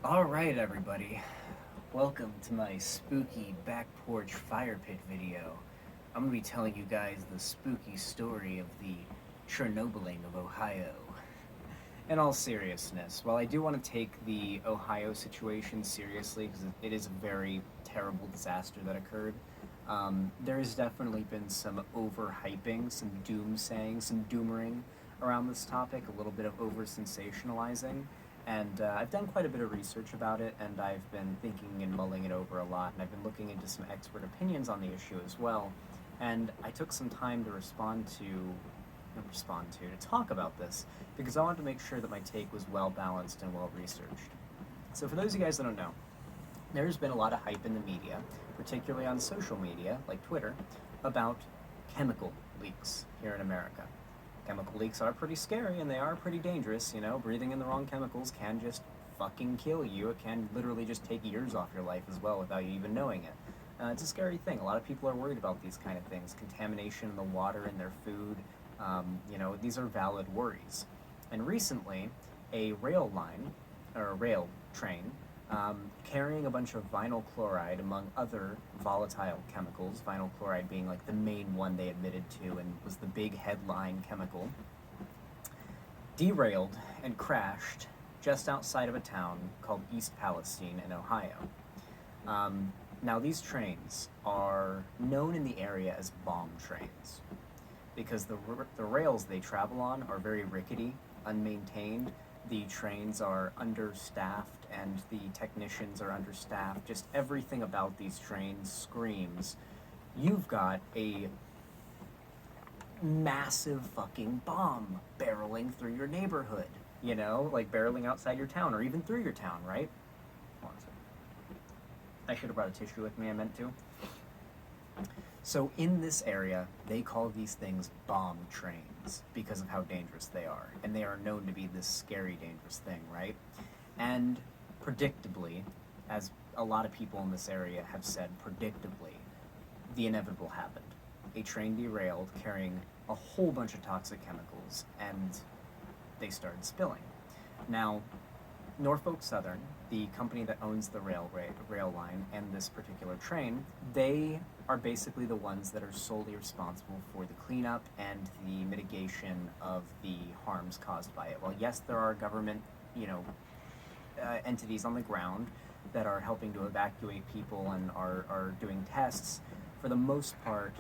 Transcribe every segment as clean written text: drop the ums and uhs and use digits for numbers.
Alright, everybody. Welcome to my spooky back porch fire pit video. I'm gonna be telling you guys the spooky story of the Chernobyling of Ohio. In all seriousness, while I do want to take the Ohio situation seriously, because it is a very terrible disaster that occurred, there has definitely been some overhyping, some doomsaying, some doomering around this topic, a little bit of over sensationalizing. And I've done quite a bit of research about it, and I've been thinking and mulling it over a lot, and I've been looking into some expert opinions on the issue as well. And I took some time to talk about this because I wanted to make sure that my take was well balanced and well researched. So, for those of you guys that don't know, there's been a lot of hype in the media, particularly on social media like Twitter, about chemical leaks here in America. Chemical leaks are pretty scary and they are pretty dangerous. Breathing in the wrong chemicals can just fucking kill you. It can literally just take years off your life as well without you even knowing it. It's a scary thing. A lot of people are worried about these kind of things, contamination in the water in their food. These are valid worries. And recently, a rail line, or a rail train, carrying a bunch of vinyl chloride among other volatile chemicals, vinyl chloride being like the main one they admitted to and was the big headline chemical, derailed and crashed just outside of a town called East Palestine in Ohio. Now, these trains are known in the area as bomb trains because the rails they travel on are very rickety, unmaintained. The trains are understaffed and the technicians are understaffed. Just everything about these trains screams, you've got a massive fucking bomb barreling through your neighborhood. Like barreling outside your town or even through your town, right? Hold on a second. I should have brought a tissue with me, I meant to. So in this area, they call these things bomb trains because of how dangerous they are. And they are known to be this scary, dangerous thing, right? And predictably, as a lot of people in this area have said, predictably, the inevitable happened. A train derailed carrying a whole bunch of toxic chemicals, and they started spilling. Now, Norfolk Southern, the company that owns the rail line and this particular train, they are basically the ones that are solely responsible for the cleanup and the mitigation of the harms caused by it. Well, yes, there are government, entities on the ground that are helping to evacuate people and are doing tests. For the most part,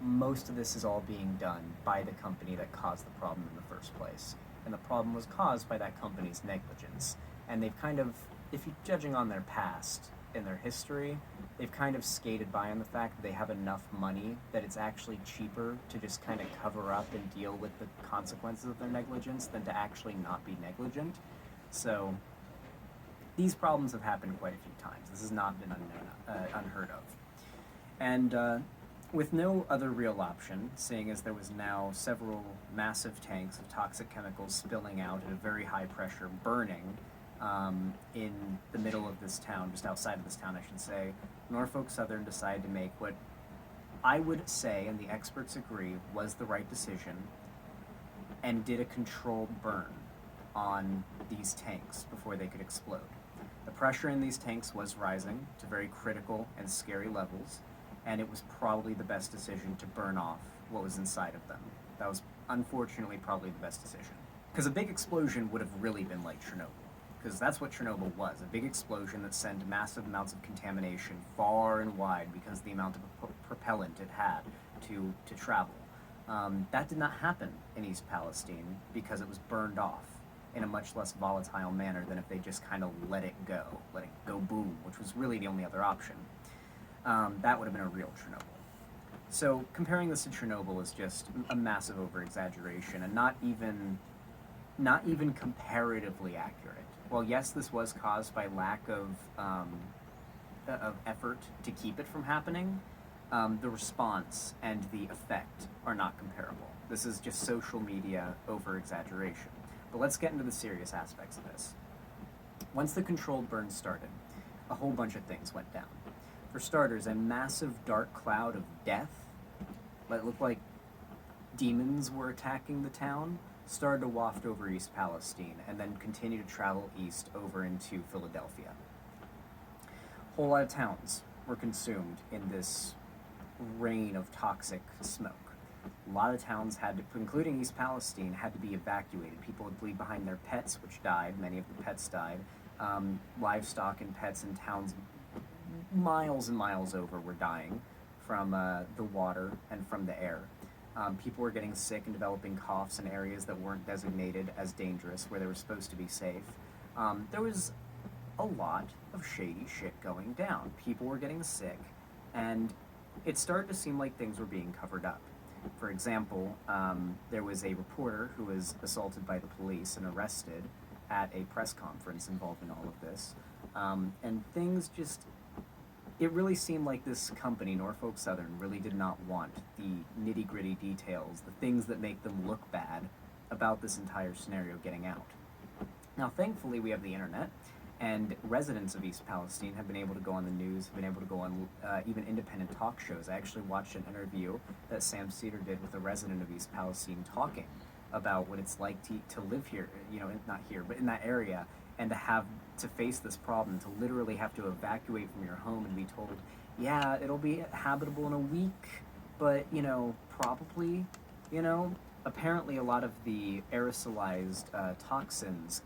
most of this is all being done by the company that caused the problem in the first place. And the problem was caused by that company's negligence. And they've kind of, if you're judging on their past, in their history, they've kind of skated by on the fact that they have enough money that it's actually cheaper to just kind of cover up and deal with the consequences of their negligence than to actually not be negligent. So these problems have happened quite a few times. This has not been unheard of. And with no other real option, seeing as there was now several massive tanks of toxic chemicals spilling out at a very high pressure, burning in the middle of this town, just outside of this town, I should say, Norfolk Southern decided to make what I would say, and the experts agree, was the right decision, and did a controlled burn on these tanks before they could explode. The pressure in these tanks was rising to very critical and scary levels, and it was probably the best decision to burn off what was inside of them. That was unfortunately probably the best decision. Because a big explosion would have really been like Chernobyl. Because that's what Chernobyl was, a big explosion that sent massive amounts of contamination far and wide because of the amount of propellant it had to travel. That did not happen in East Palestine because it was burned off in a much less volatile manner than if they just kind of let it go boom, which was really the only other option. That would have been a real Chernobyl. So comparing this to Chernobyl is just a massive over-exaggeration and not even comparatively accurate. Well, yes, this was caused by lack of effort to keep it from happening. The response and the effect are not comparable. This is just social media over-exaggeration. But let's get into the serious aspects of this. Once the controlled burn started, a whole bunch of things went down. For starters, a massive dark cloud of death. It looked like demons were attacking the town. started to waft over East Palestine and then continue to travel east over into Philadelphia. A whole lot of towns were consumed in this rain of toxic smoke. A lot of towns had to, including East Palestine, had to be evacuated. People would leave behind their pets, which died. Many of the pets died. Livestock and pets in towns miles and miles over were dying from the water and from the air. People were getting sick and developing coughs in areas that weren't designated as dangerous, where they were supposed to be safe. There was a lot of shady shit going down. People were getting sick, and it started to seem like things were being covered up. For example, there was a reporter who was assaulted by the police and arrested at a press conference involving all of this. And things just, it really seemed like this company, Norfolk Southern, really did not want the nitty-gritty details, the things that make them look bad about this entire scenario getting out. Now, thankfully, we have the internet, and residents of East Palestine have been able to go on the news, have been able to go on even independent talk shows. I actually watched an interview that Sam Cedar did with a resident of East Palestine talking about what it's like to live here, you know, not here, but in that area, and to have to face this problem, to literally have to evacuate from your home and be told, yeah, it'll be habitable in a week, but, you know, probably, you know, apparently a lot of the aerosolized toxins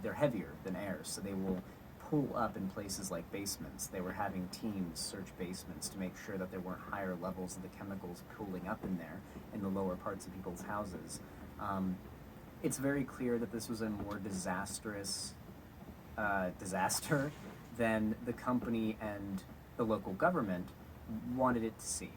they're heavier than air, so they will pool up in places like basements. They were having teams search basements to make sure that there weren't higher levels of the chemicals pooling up in there in the lower parts of people's houses. It's very clear that this was a more disastrous disaster than the company and the local government wanted it to seem.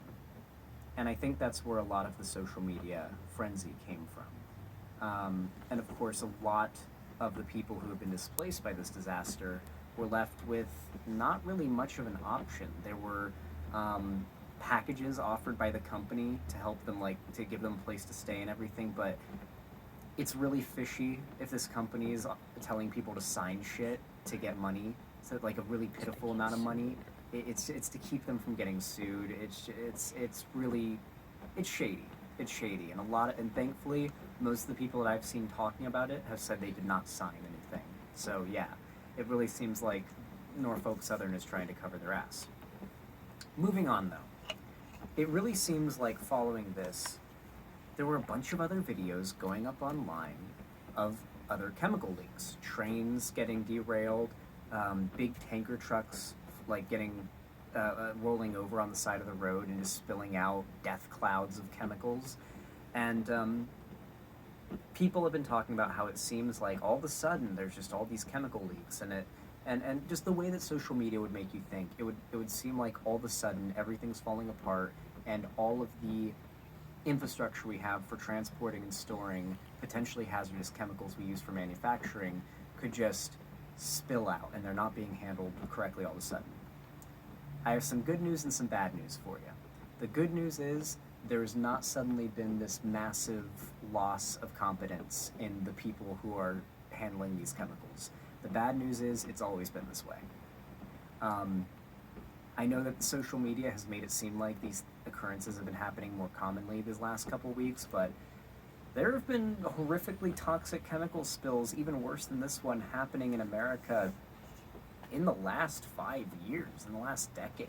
And I think that's where a lot of the social media frenzy came from. And of course, a lot of the people who have been displaced by this disaster were left with not really much of an option. There were packages offered by the company to help them, like, to give them a place to stay and everything, but it's really fishy if this company is telling people to sign shit to get money, so like a really pitiful amount of money. It's to keep them from getting sued. It's really shady. It's shady, and thankfully most of the people that I've seen talking about it have said they did not sign anything. So yeah, it really seems like Norfolk Southern is trying to cover their ass. Moving on though, it really seems like following this, there were a bunch of other videos going up online of other chemical leaks, trains getting derailed, big tanker trucks like getting rolling over on the side of the road and just spilling out death clouds of chemicals. And people have been talking about how it seems like all of a sudden there's just all these chemical leaks, and just the way that social media would make you think, it would seem like all of a sudden everything's falling apart, and all of the infrastructure we have for transporting and storing potentially hazardous chemicals we use for manufacturing could just spill out, and they're not being handled correctly all of a sudden. I have some good news and some bad news for you. The good news is there has not suddenly been this massive loss of competence in the people who are handling these chemicals. The bad news is it's always been this way. I know that social media has made it seem like these occurrences have been happening more commonly these last couple weeks, but there have been horrifically toxic chemical spills, even worse than this one, happening in America in the last 5 years, in the last decade.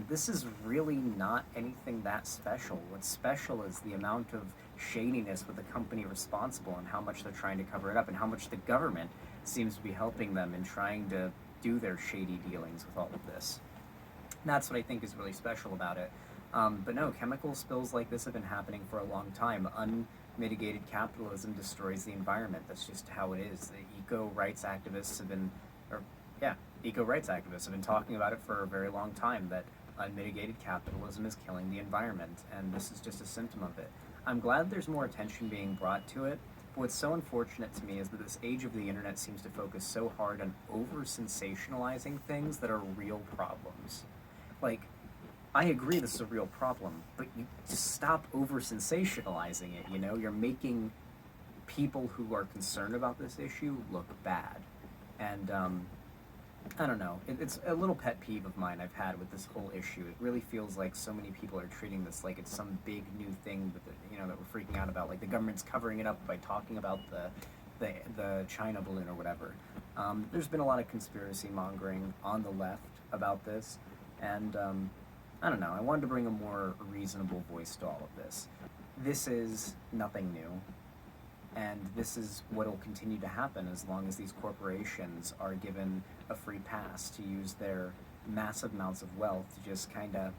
This is really not anything that special. What's special is the amount of shadiness with the company responsible and how much they're trying to cover it up, and how much the government seems to be helping them in trying to do their shady dealings with all of this. And that's what I think is really special about it. But no, chemical spills like this have been happening for a long time. Unmitigated capitalism destroys the environment. That's just how it is. The eco-rights activists have been talking about it for a very long time, that unmitigated capitalism is killing the environment, and this is just a symptom of it. I'm glad there's more attention being brought to it, but what's so unfortunate to me is that this age of the internet seems to focus so hard on over-sensationalizing things that are real problems. Like, I agree this is a real problem, but you just stop over-sensationalizing it, you know? You're making people who are concerned about this issue look bad. And I don't know. It's a little pet peeve of mine I've had with this whole issue. It really feels like so many people are treating this like it's some big new thing that that we're freaking out about. Like the government's covering it up by talking about the China balloon or whatever. There's been a lot of conspiracy mongering on the left about this, and I don't know. I wanted to bring a more reasonable voice to all of this. This is nothing new. And this is what will continue to happen as long as these corporations are given a free pass to use their massive amounts of wealth to just kind of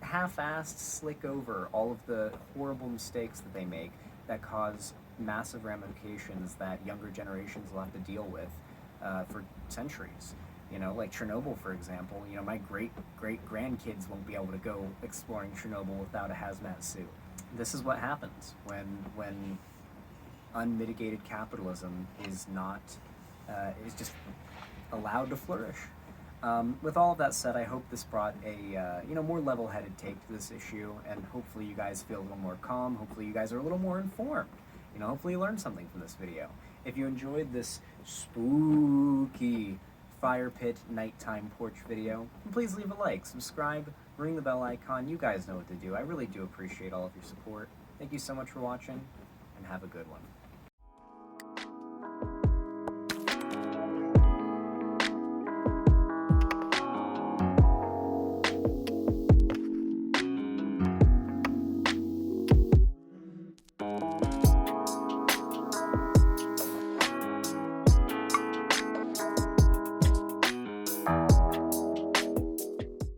half-assed slick over all of the horrible mistakes that they make that cause massive ramifications that younger generations will have to deal with for centuries. Like Chernobyl, for example. My great grandkids won't be able to go exploring Chernobyl without a hazmat suit. This is what happens when unmitigated capitalism is not is just allowed to flourish. With all of that said, I hope this brought a more level-headed take to this issue, and hopefully you guys feel a little more calm. Hopefully you guys are a little more informed. Hopefully you learned something from this video. If you enjoyed this spooky fire pit nighttime porch video, please leave a like, subscribe, ring the bell icon. You guys know what to do. I really do appreciate all of your support. Thank you so much for watching, and have a good one.